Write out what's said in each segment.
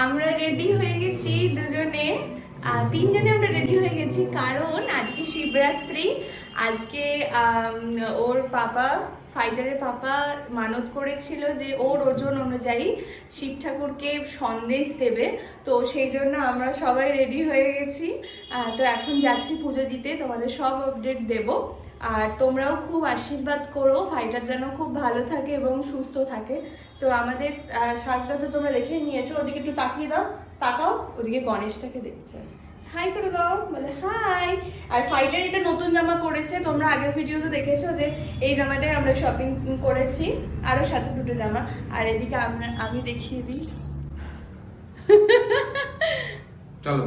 আমরা রেডি হয়ে গেছি দুজনে, তিনজনে আমরা রেডি হয়ে গেছি, কারণ আজকে শিবরাত্রি। আজকে ওর পাপা, ফাইটারের পাপা মানত করেছিল যে ওর ওজন অনুযায়ী শিব ঠাকুরকে সন্দেশ দেবে। তো সেই জন্য আমরা সবাই রেডি হয়ে গেছি। তো এখন যাচ্ছি পুজো দিতে, তোমাদের সব আপডেট দেবো। আর তোমরাও খুব আশীর্বাদ করো, ফাইটার যেন খুব ভালো থাকে এবং সুস্থ থাকে। তো আমাদের সাজটা তো তোমরা দেখে নিয়েছো, ওদিকে একটু তাকিয়ে দাও, তাকাও, ওদিকে গণেশটাকে দেখছে, হাই করে দাও, বলে হাই। আর ফাইটার এটা নতুন জামা পরেছে, তোমরা আগের ভিডিওতে দেখেছো যে এই জামাটাই আমরা শপিং করেছি, আরও সাথে দুটো জামা। আর এদিকে আমি দেখিয়ে দিই, চলো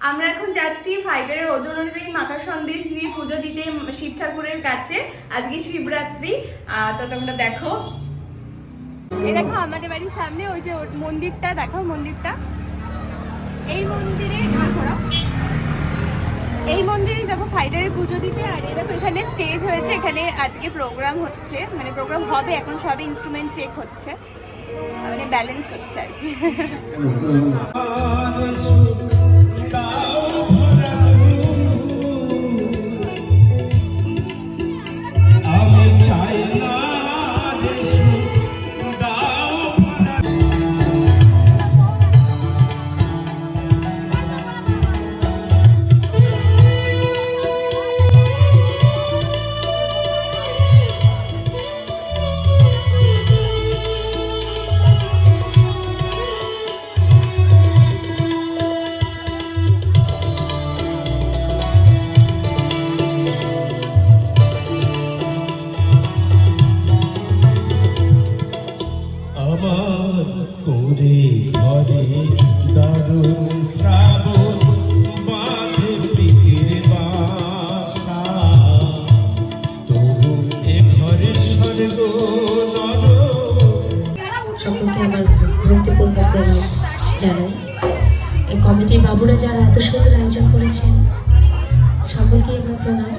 আমরা এখন যাচ্ছি ফাইটারের ওজন অনুযায়ী মাথার সন্দেশ দিয়ে পুজো দিতে শিব ঠাকুরের কাছে। আজকে শিবরাত্রি, তো তোমরা দেখো। এই দেখো আমাদের বাড়ির সামনে ওই যে মন্দিরটা, দেখো মন্দিরটা, এই মন্দিরে এই মন্দিরে যাবো ফাইটারের পুজো দিতে। আর এই দেখো এখানে স্টেজ হয়েছে, এখানে আজকে প্রোগ্রাম হচ্ছে, মানে প্রোগ্রাম হবে, এখন সবে ইনস্ট্রুমেন্ট চেক হচ্ছে, মানে ব্যালেন্স হচ্ছে আর কি। সকলকে আমার ভক্তিপূর্বক জানাই। এই কমিটির বাবুরা যারা এত সুন্দর আয়োজন করেছেন, সকলকে আমার প্রণাম।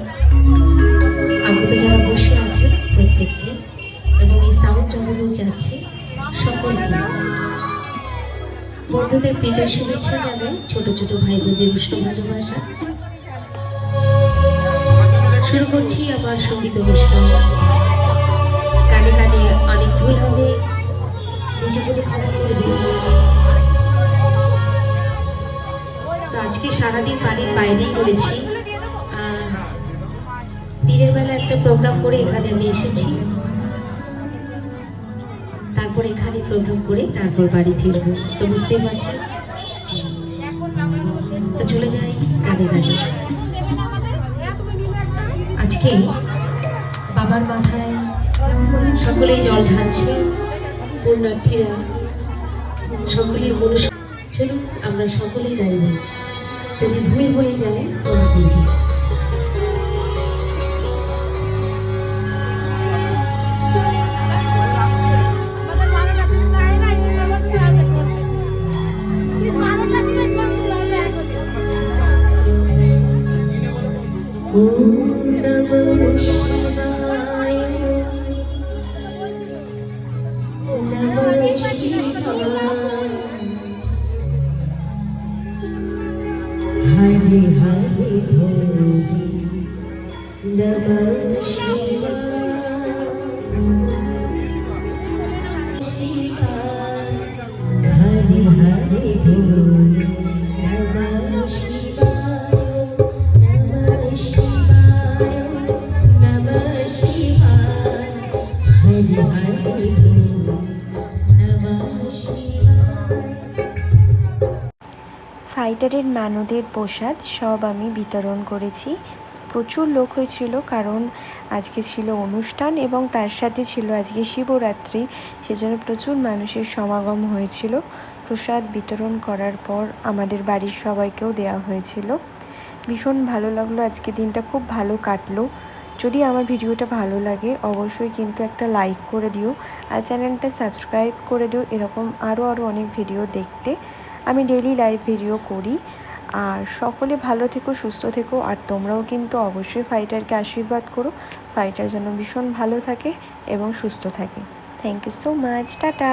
আপাতত যারা বসে আছে প্রত্যেককে, এবং এই সাউন্ড যতদূর যাচ্ছে সকলকে, বন্ধুদের প্রীতির শুভেচ্ছা জানাই, ছোট ছোট ভাই বোনদের উষ্ণ ভালোবাসা। শুরু করছি আমার সঙ্গীত অনুষ্ঠান। কানে কানে অনেক ভুল হবে, নিজে বলে ক্ষমা করবে। তো আজকে সারাদিন বাড়ির বাইরেই রয়েছি, দিনের বেলা একটা প্রোগ্রাম করে এখানে আমি এসেছি, তারপর এখানে প্রোগ্রাম করে তারপর বাড়ি ফিরবো। তো বুঝতেই পারছি, তো চলে যাই কানে কানে। আজকে বাবার মাথায় সকলেই জল ঢালছে, পুণ্যার্থীরা সকলেই চলুন আমরা সকলেই গাইব, যদি ভুল হয়ে যায় ক্ষমা করবে। Hare Hare Hare Namah Shivaya Hare Hare Hare Namah Shivaya Namah Shivaya Namah Shivaya Hare Hare Namah ফাইটারের মানদের প্রসাদ সব আমি বিতরণ করেছি। প্রচুর লোক হয়েছিল, কারণ আজকে ছিল অনুষ্ঠান এবং তার সাথে ছিল আজকে শিবরাত্রি, সেজন্য প্রচুর মানুষের সমাগম হয়েছিল। প্রসাদ বিতরণ করার পর আমাদের বাড়ির সবাইকেও দেওয়া হয়েছিল। ভীষণ ভালো লাগলো, আজকে দিনটা খুব ভালো কাটলো। যদি আমার ভিডিওটা ভালো লাগে অবশ্যই কিন্তু একটা লাইক করে দিও, আর চ্যানেলটা সাবস্ক্রাইব করে দিও এরকম আরও অনেক ভিডিও দেখতে। আমি ডেইলি লাইভ ভিডিও করি। আর সকলে ভালো থেকো, সুস্থ থেকো। আর তোমরাও কিন্তু অবশ্যই ফাইটারকে আশীর্বাদ করো, ফাইটার যেন ভীষণ ভালো থাকে এবং সুস্থ থাকে। Thank you so much, tata.